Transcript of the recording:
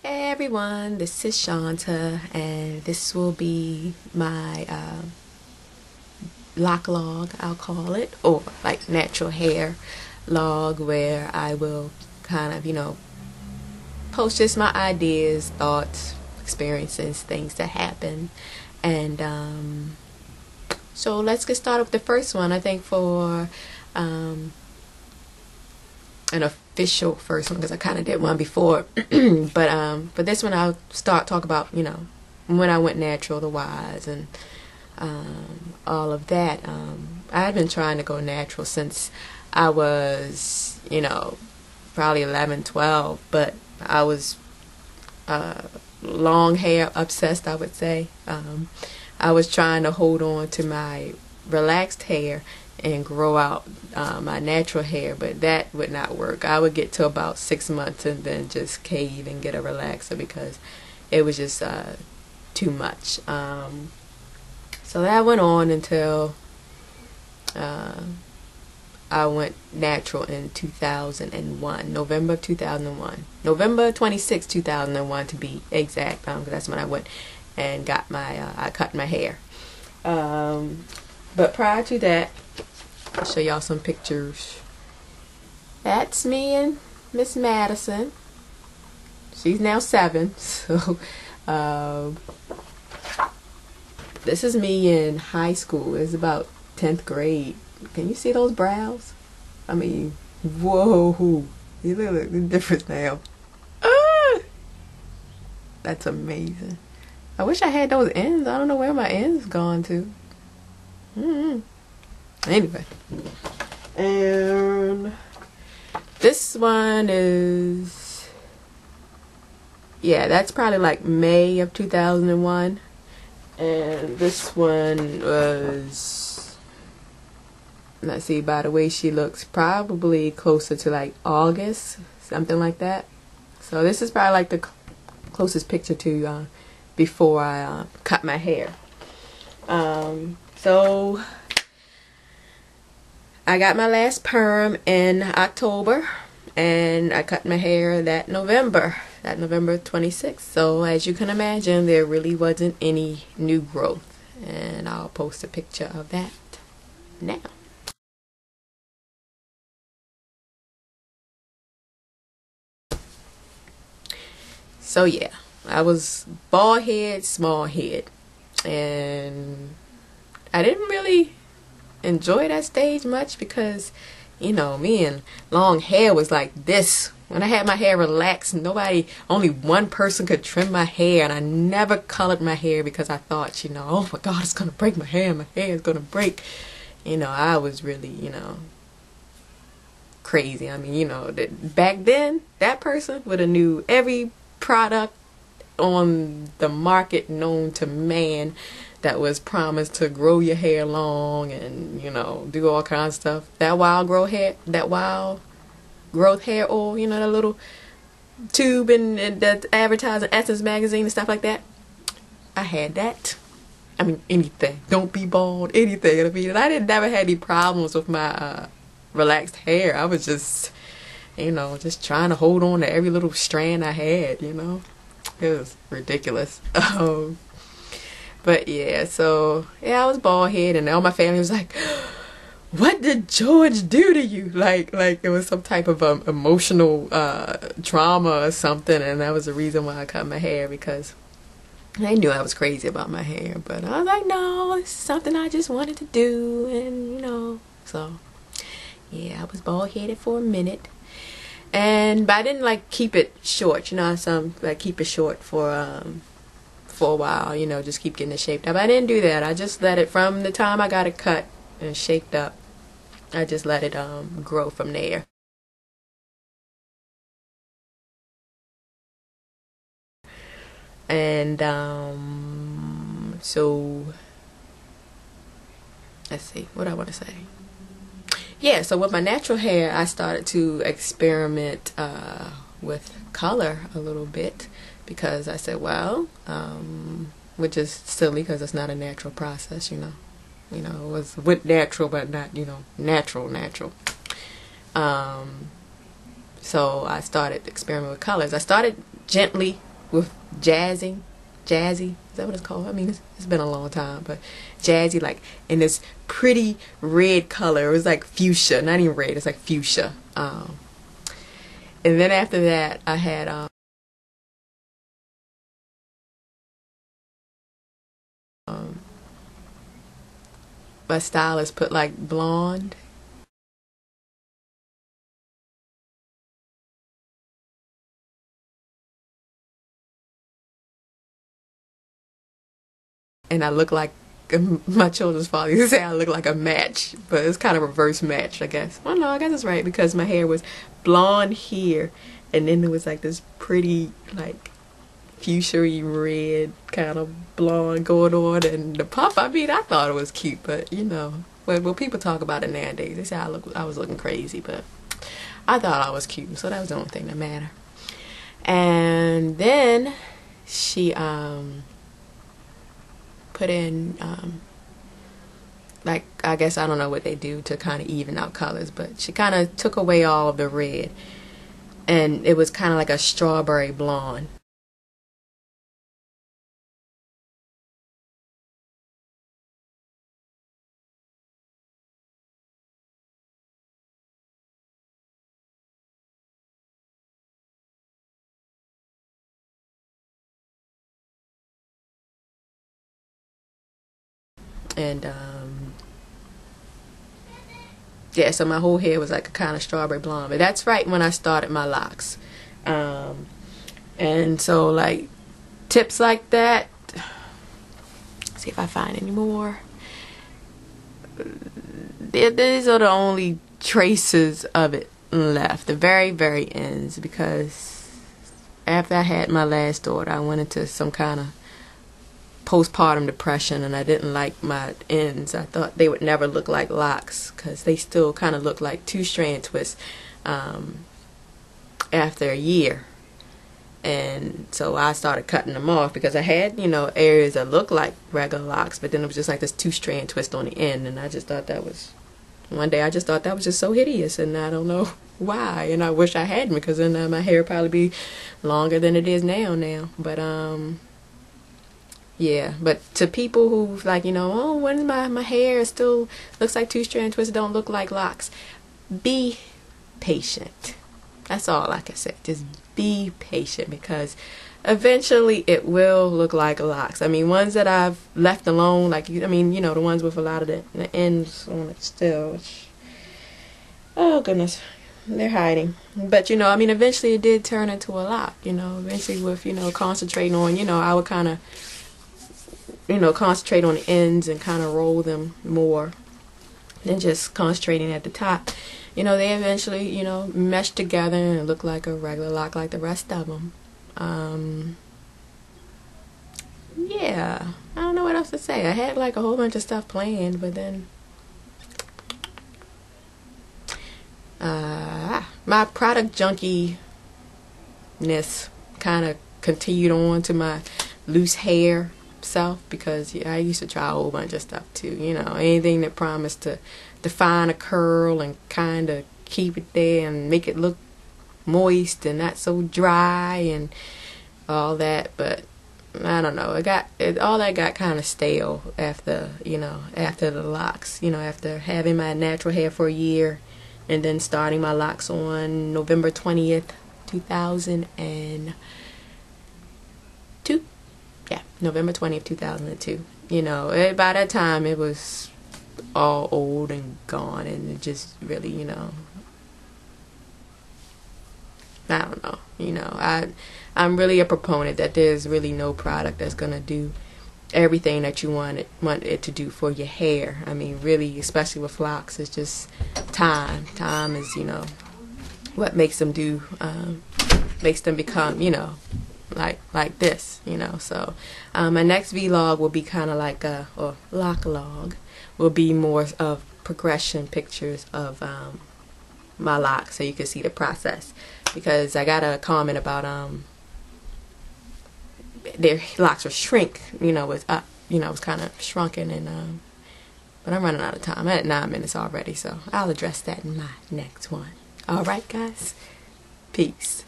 Hey everyone, this is Shanta, and this will be my Loc Log, I'll call it, or like natural hair log, where I will kind of, post just my ideas, thoughts, experiences, things that happen. And so let's get started with the first one. I think for an official first one, because I kind of did one before, but for this one I'll talk about when I went natural, the whys, and all of that. I've been trying to go natural since I was probably 11, 12, but I was long hair obsessed, I would say. I was trying to hold on to my relaxed hair and grow out my natural hair, but that would not work. I would get to about 6 months and then just cave and get a relaxer because it was just too much. So that went on until I went natural in 2001, November 2001, November 26, 2001 to be exact, because that's when I went and got my I cut my hair. But prior to that, I'll show y'all some pictures. That's me and Miss Madison. She's now 7, so this is me in high school. It's about 10th grade. Can you see those brows? I mean, whoa, you look different now. That's amazing. I wish I had those ends. I don't know where my ends gone to. Anyway, and this one is, that's probably like May of 2001, and this one was, let's see, by the way she looks, probably closer to like August, something like that. So this is probably like the closest picture to before I cut my hair. So I got my last perm in October, and I cut my hair that November 26th. So as you can imagine, there really wasn't any new growth, and I'll post a picture of that now. So yeah, I was bald head, small head, and I didn't really enjoy that stage much because me and long hair was like this. When I had my hair relaxed, only one person could trim my hair, and I never colored my hair because I thought, oh my God, it's gonna break my hair is gonna break. I was really, crazy. I mean, back then, that person would have knew every product on the market known to man that was promised to grow your hair long and do all kinds of stuff. That wild growth hair oil, that little tube and that advertising Essence magazine and stuff like that. I had that. I mean, anything. Don't be bald. Anything. I mean, I never had any problems with my relaxed hair. I was just just trying to hold on to every little strand I had. It was ridiculous. But yeah, so I was bald head, and all my family was like, what did George do to you? Like it was some type of emotional trauma or something, and that was the reason why I cut my hair, because they knew I was crazy about my hair. But I was like, no, it's something I just wanted to do, and so yeah, I was bald headed for a minute. But I didn't keep it short, some keep it short for a while, just keep getting it shaped up. I didn't do that. I just let it, from the time I got it cut and shaped up, I just let it grow from there. And so let's see what I want to say. Yeah, so with my natural hair, I started to experiment with color a little bit, because I said, well, which is silly because it's not a natural process, it went natural, but not, natural. So I started experimenting with colors. I started gently with jazzy, is that what it's called? I mean, it's been a long time, but jazzy, like in this pretty red color. It was like fuchsia, not even red, it's like fuchsia. And then after that I had my stylist put like blonde. And I look like my children's father used to say I look like a match, but it's kind of reverse match, I guess. Well, no, I guess it's right because my hair was blonde here, and then it was like this pretty, like, fuchsia red kind of blonde going on, and the puff. I mean, I thought it was cute, but you know, when people talk about it nowadays, they say I was looking crazy, but I thought I was cute, so that was the only thing that mattered. And then she put in like, I guess, I don't know what they do to kind of even out colors, but she kind of took away all of the red, and it was kind of like a strawberry blonde. And yeah, so my whole hair was like a kind of strawberry blonde, but that's right when I started my locks. And so, like, tips like that, see if I find any more. These are the only traces of it left, the very, very ends, because after I had my last daughter, I went into some kind of postpartum depression, and I didn't like my ends. I thought they would never look like locks because they still kind of look like two-strand twists after a year. And so I started cutting them off because I had, you know, areas that looked like regular locks, but then it was just like this two-strand twist on the end, and I just thought that was, one day I just thought that was just so hideous, and I don't know why, and I wish I hadn't, because then my hair would probably be longer than it is now. But yeah, but to people who like, you know, oh, when my hair still looks like two-strand twists, don't look like locks, be patient. That's all I can say. Just be patient, because eventually it will look like locks. I mean, ones that I've left alone, like, I mean, you know, the ones with a lot of the ends on it still, which, oh goodness, they're hiding. But, you know, I mean, eventually it did turn into a lock, you know, eventually with, you know, concentrating on, you know, I would kind of, you know, concentrate on the ends and kind of roll them more than just concentrating at the top. You know, they eventually, you know, mesh together and look like a regular lock like the rest of them. Yeah, I don't know what else to say. I had like a whole bunch of stuff planned, but then my product junkie-ness kind of continued on to my loose hair self, because yeah, I used to try a whole bunch of stuff too, you know, anything that promised to define a curl and kind of keep it there and make it look moist and not so dry and all that. But I don't know, all that got kind of stale after, you know, after the locks, you know, after having my natural hair for a year and then starting my locks on November 20th 2002. Yeah, November 20th 2002. You know, by that time it was all old and gone, and it just really, you know, I don't know, you know, I'm really a proponent that there's really no product that's gonna do everything that you want it to do for your hair. I mean, really, especially with locks, it's just time is, you know, what makes them do, makes them become, you know, like this, you know. So my next vlog will be kind of like or Loc Log will be more of progression pictures of my locks, so you can see the process, because I got a comment about their locks will shrink, you know, was up, you know, it's kind of shrunken, and but I'm running out of time. I'm at 9 minutes already, so I'll address that in my next one. All right, guys, peace.